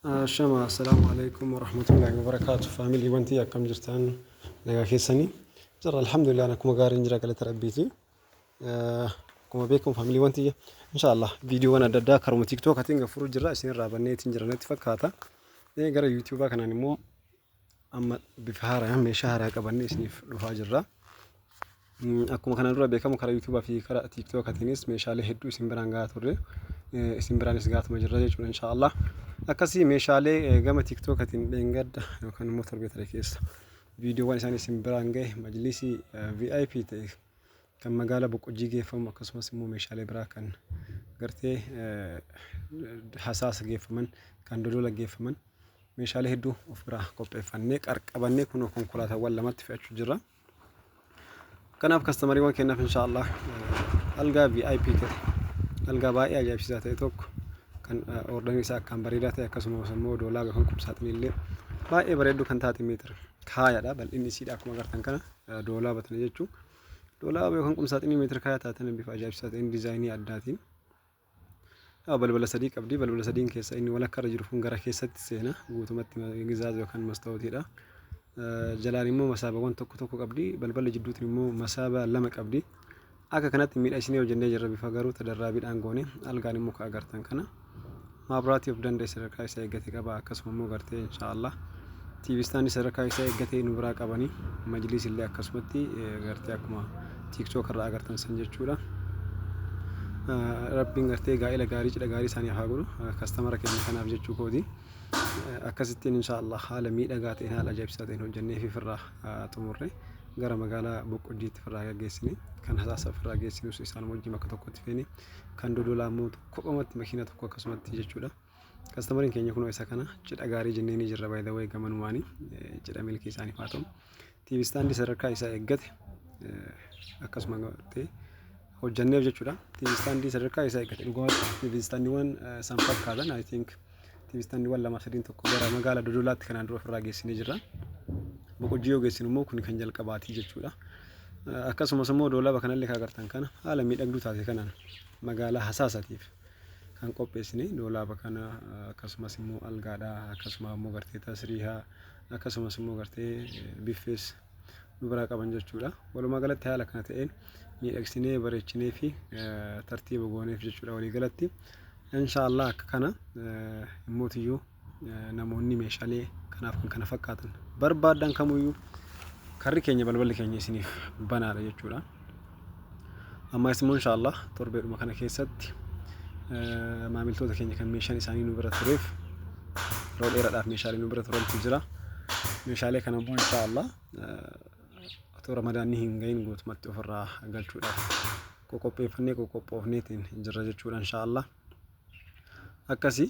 شما السلام عليكم ورحمة الله وبركاته فاميلي وانتي كم جرتان لقا كيسني جرى الحمد لله أنا كم قارن جرى قلت ربيتي كم بيكم فاميلي وانتي إن شاء الله فيديو أنا ددا كرم تيك توك هتيجي فروج جرى سين رابني تنجر نتفك هذا إيه قرا يوتيوب كان نمو أما بفهارة هم شهر كبني سنيف لها جرى أكو مكان نروح بيكم كرا يوتيوب في كرا تيك توك هتينيس مشالي هدو سيمبرانغات ورّي سيمبرانيس غات مجرى إن شاء الله akkasii meeshaalee gama tiktookatiin dheengadda yookaan immoo torbee tare keessa viidiyoowwan isaanii isin biraan gahe majlisii VIP ta'e kan magaalaa Boqqojjii geeffamu akkasumas immoo meeshaalee biraa kan gartee hasaasa geeffaman kan dodola geeffaman meeshaalee hedduu of biraa qopheeffannee qarqabannee kunoo konkolaataawwan lamatti fe'achuu jirra. Kanaaf kastamariiwwan kennaaf inshaallah algaa VIP ta'e algaa baay'ee ajaa'ibsiisaa ta'e tokko kan ordanii isaa kan bareedaa ta'e akkasumas immoo doolaa kan kumsaatiin illee baay'ee bareedduu kan taate meetira kaayaadha bal'inni isiidha akkuma agartan kana doolaa batana jechuun doolaa kan kumsaatiin meetira kaayaa taatan bifa ajaa'ibsiisaa ta'een diizaayinii addaatiin balbala sadii qabdi balbala sadiin keessa inni walakka irra jiru kun gara keessatti seena guutumatti gizaaz yookaan mastawootiidha jalaan immoo masaabawwan tokko qabdi balbala jidduutiin immoo masaaba lama qabdi akka kanatti miidhagsinee hojjennee jirra bifa garuu tadarraabiidhaan goone algaan immoo ka agartan kana maabiraatii of danda'e sadarkaa isaa eeggate qaba akkasuma immoo gartee inshaallah TV staanii sadarkaa isaa eeggate nu biraa qabanii majlis illee akkasumatti gartee akkuma TikTok irraa agartan san jechuudha. Rabbiin gartee gaa'ela gaarii cidha gaarii isaanii haa godhu kastamara keenya kanaaf jechuu kooti akkasittiin inshaallah haala miidhagaa ta'een haala ajaa'ibsiisaa ta'een hojjennee fi firraa xumurre gara magaalaa Boqqojjiitti firraa gaggeessine kan hasaasa firraa geessinus isaan wajjin bakka tokkotti feene kan dodolaa immoo kophumatti makiina tokko akkasumatti jechuudha. Kastamariin keenya kunoo isa kana cidha gaarii jennee ni jirra by the way gamanumaanii cidha milkii isaaniif haa ta'u. TV staandii sadarkaa isaa eeggate akkasuma ta'e hojjenneef jechuudha. TV staandii sadarkaa isaa eeggate dhugaatti TV staandiiwwan san fakkaatan I think TV staandiiwwan lama sadiin tokko gara magaalaa dodolaatti kanaan dura firraa geessinee jirra. Boqqojjii yoo geessinu immoo kun kan jalqabaati jechuudha. Akkasumas immoo doolaa kanallee kan agartan kana haala miidhagduu taate kanaan magaalaa hasaasatiif kan qopheessine doolaa kana akkasumas immoo algaadhaa akkasumas immoo gartee tasriihaa akkasumas immoo gartee biffees nu biraa qaban jechuudha. Walumaa galatti haala kana ta'een miidhagsinee bareechinee fi tartiiba gooneef jechuudha walii galatti. Inshaallah akka kana immootiyyuu namoonni meeshaalee kanaaf kan kana fakkaatan barbaadan kamuyyuu karri keenya balballi keenya isiniif banaadha jechuudha. Amma immoo inshaallah torbeedhuma kana keessatti maamiltoota keenya kan meeshaan isaanii nu bira tureef yeroo dheeraadhaaf meeshaalee nu bira turantu jira. Meeshaalee kana immoo inshaallah otoo ramadaanni hin gahin guutumatti ofirraa galchuudhaaf qoqopheeffannee qoqophoofneetiin jirra jechuudha inshaallah. Akkasii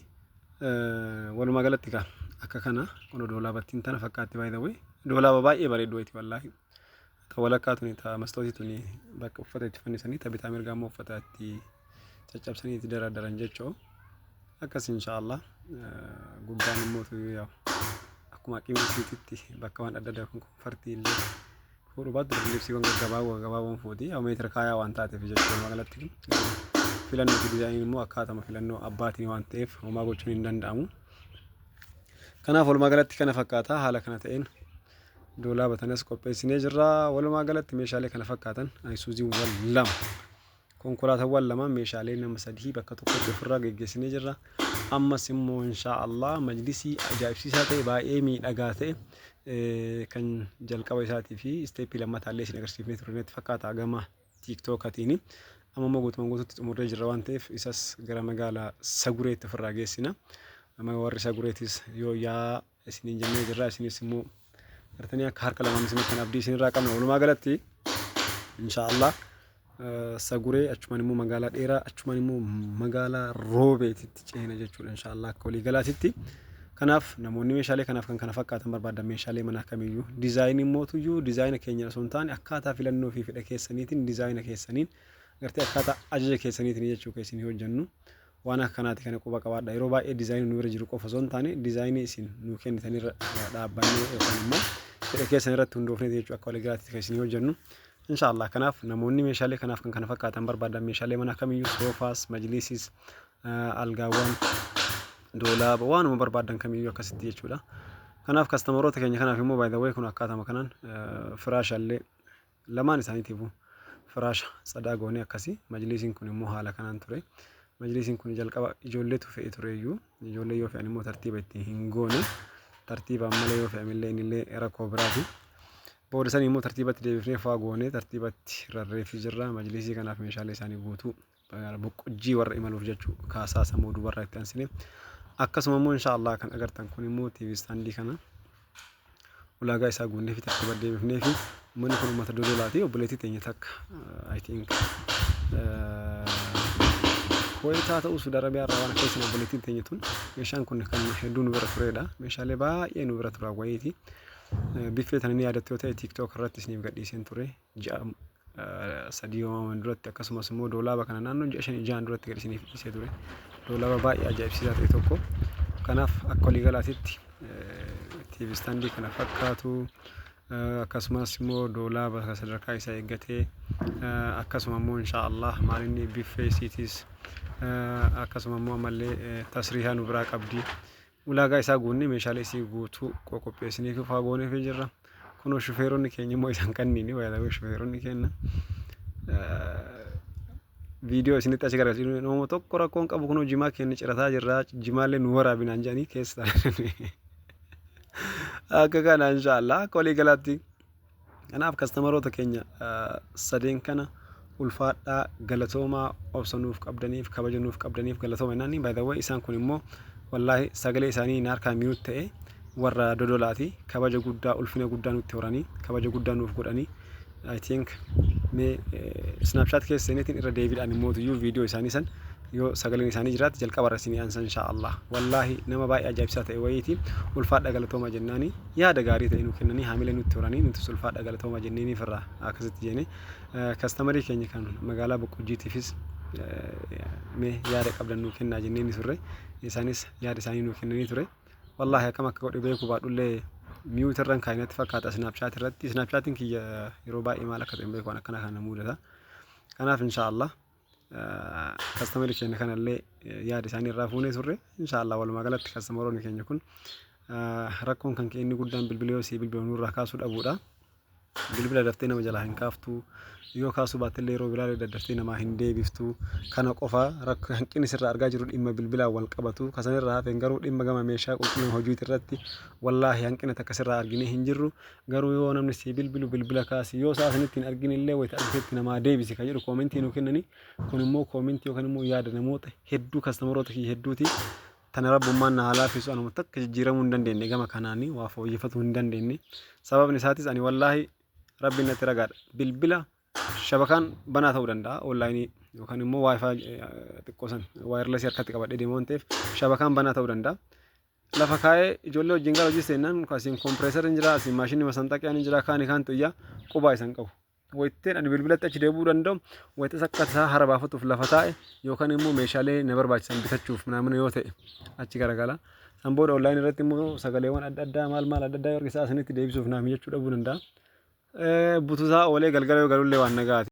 walumaa galatti kaa akka kana kun doolaa battiin tana fakkaatti by the way doolaa baay'ee bareedduu wayti wallaahi ta walakkaa tuni ta mastootii tuni bakka uffata itti fannisanii ta bitaa mirgaa immoo uffata itti caccabsanii itti daradaran jechoo akkas inshaallah gubbaan immoo yaa akkuma qiimisiititti bakka waan adda addaa kun fartii illee fuudhu baatu libsiiwwan gaggabaawwan fuuti yaa meetira kaayaa waan taateef jechuu walumaa galatti filannoo fi dizaayiniin immoo akkaatama filannoo abbaatiin waan ta'eef homaa gochuun hin danda'amu. Kanaaf walumaa galatti kana fakkaata haala kana ta'een doolaa batanas qopheessinee jirra. Walumaa galatti meeshaalee kana fakkaatan Isuuziiwwan lama konkolaataawwan lama meeshaalee nama sadii bakka tokkotti ofirraa geggeessinee jirra. Ammas immoo inshaallah majlisii ajaa'ibsiisaa ta'e baay'ee miidhagaa ta'e kan jalqaba isaatii fi isteeppii lammataallee isin agarsiifnee turreetti fakkaata gama tiiktookatiin. Amma immoo guutumaan guutuutti xumurree jirra waan ta'eef isas gara magaalaa Sagureetti ofirraa geessina. Warri Sagureetis yoo yaa isiniin jennee jirra isinis immoo gartanii akka harka lamaan isinitti kan abdii isinirraa qabna. Walumaa galatti inshaallah Saguree achumaan immoo magaalaa dheeraa achumaan immoo magaalaa Roobeetitti ceena jechuudha inshaallah akka walii galaatitti. Kanaaf namoonni meeshaalee kanaaf kan kana fakkaatan barbaadan meeshaalee manaa kamiyyuu diizaayinii mootuyyuu diizaayina keenya osoo hin taane akkaataa filannoo fi fedha keessaniitiin diizaayina keessaniin gartee akkaataa ajaja keessaniitiin jechuu keessanii hojjennu waan akkanaati kana quba qabaadha. Yeroo baay'ee diizaayinii nu bira jiru qofa osoo hin taane diizaayinii isin nu kennitanirra dhaabbannee yookaan immoo fedha keessan irratti hundoofnee jechuu akka walii galaatti keessanii hojjennu inshaallah. Kanaaf namoonni meeshaalee kanaaf kan kana fakkaatan barbaadan meeshaalee manaa kamiyyuu soofaas majlisis algaawwan doolaaba waanuma barbaadan kamiyyuu akkasitti jechuudha. Kanaaf kastamarota keenya kanaaf immoo by the way kun akkaatama kanaan firaashaallee lamaan isaaniitiifuu firaasha sadaa goonee akkasii majlisiin kun immoo haala kanaan ture. Majlisiin kun jalqaba ijoolleetu fe'e tureyyuu ijoollee yoo fe'an immoo tartiiba itti hin goone tartiibaan malee yoo fe'amillee innillee rakkoo biraati. Booda sanii immoo tartiibatti deebifnee faa goonee tartiibatti rarreeffii jirra. Majlisii kanaaf meeshaalee isaanii guutuu boqqojjii warra imaluuf jechuu kaasaa sammuu dubarraa itti ansine. Akkasuma immoo inshaallah kan agartan kun immoo TV standii kana ulaagaa isaa guunnee fi tartiiba deebifnee fi manni kun uummata dodolaati. Obboleettii teenya takka I think Kuwaitaa ta'uu Suudi Arabiyaa irraa waan akkasiin obboleettiin teenya tun meeshaan kun kan hedduu nu bira turedha. Meeshaalee baay'ee nu bira tura wayiiti. Biffee tan inni yaadatte yoo ta'e TikTok irratti isiniif gadhiiseen ture ji'a sadii hooman duratti akkasumas immoo doolaaba kana naannoo ji'a 5 duratti gad isiniif dhiisee ture. Doolaaba baay'ee ajaa'ibsiisaa ta'e tokko. Kanaaf akka waliigalaatitti TV standii kana fakkaatu akkasumas immoo doolaaba sadarkaa isaa eeggatee akkasuma immoo inshaallah maalinni biffee siitis akkasuma immoo ammallee tasriihaa nu biraa qabdi. Ulaagaa isaa guunnee meeshaalee isii guutuu qopheessinee faa goonee fi jirra. Kunoo shufeeronni keenya immoo isaan kanniini waayilawee shufeeronni keenya viidiyoo isinitti achi gargaarsisu nama tokko rakkoon qabu kunoo jimaa keenya cirataa jirra jimaallee nu waraabinaan jedhanii keessa akka kana inshaallah akka waliigalaatti. Kanaaf kastamarota keenya sadeen kana ulfaadhaa galatoomaa obsanuuf qabdaniif kabajanuuf qabdaniif galatooma naanni by the way isaan kun immoo wallahi sagalee isaanii naarkaa miyuut ta'e warra dodolaati. Kabaja guddaa ulfina guddaa nutti horanii kabaja guddaa nuuf godhanii I think mee Snapchat keessa seenetiin irra deebiidhaan immoo viidiyoo isaanii san yoo sagaleen isaanii jiraate jalqaba irra isinii aansan inshaallah. Wallahi nama baay'ee ajaa'ibsaa ta'e wayiiti. Ulfaadha galatooma jennaani yaada gaarii ta'e nu kennanii haamilee nutti horanii nuti ulfaadha galatooma jenneeni firraa akkasitti jenne kastamarii keenya kan magaalaa Boqqojjiitiifis mee yaada qabdan nu kennaa jenneeni turre isaanis yaada isaanii nu kennanii ture. Wallahi akkam akka godhe beeku baadhullee miyuut irraan kaayinatti fakkaata Snapchat irratti. Snapchatiin kiyya yeroo baay'ee maal akka ta'e beeku akkana kana mudata. Kanaaf inshaallah kastamarii keenya kanallee yaada isaanii irraa fuunee turre inshaallah walumaa galatti kastamaroonni keenya kun rakkoon kan inni guddaan bilbila yoo si bilbila nurraa kaasuu dhabuudha. Bilbila daftee nama jalaa hin kaaftu yoo kaasuu baattillee yeroo biraa daddaftee namaa hin deebiftu. Kana qofa rakkoo hanqinni sirraa argaa jiru dhimma bilbilaan wal qabatu. Kasanirraa hafeen garuu dhimma gama meeshaa qulqullina hojiitii irratti wallahi hanqina takka sirraa arginee hin jirru. Garuu yoo namni si bilbilu bilbila kaasi yoo isaa sanittiin arginillee wayita argitetti namaa deebisi kan jedhu koomentii nu kennanii. Kun immoo koomentii yookaan immoo yaada namoota hedduu kastamaroota kiyya hedduuti. Tana rabbummaan na halaafisu anuma takka jijjiiramuu hin dandeenye gama kanaanii waa fooyyeffatuu hin dandeenye. Sababni isaatis ani wallahi rabbiin natti ragaadha. Bilbila shabakaan banaa ta'uu danda'a onlaayinii yookaan immoo waayifaa xiqqoosan waayirlesii harkatti qabadhee deemu waan ta'eef shabakaan banaa ta'uu danda'a. Lafa kaa'ee ijoollee wajjin gara hojii seenaan asiin kompireesariin jira asiin maashinni masanxaqiyaan jira kaani xiyyaa qubaa isaan qabu. Wayitteen ani bilbilatti achi deebuu danda'u wayitas akka isaa hara baafatuuf lafa taa'e yookaan immoo meeshaalee na barbaachisan bitachuuf naamna yoo ta'e achi garagala. San booda onlaayinii irratti immoo sagaleewwan adda addaa maal adda addaa yoo argisaa asinitti deebisuuf naami jechuu dhabuu danda'a. Butusaa oolee galgala yoo galullee waan nagaati.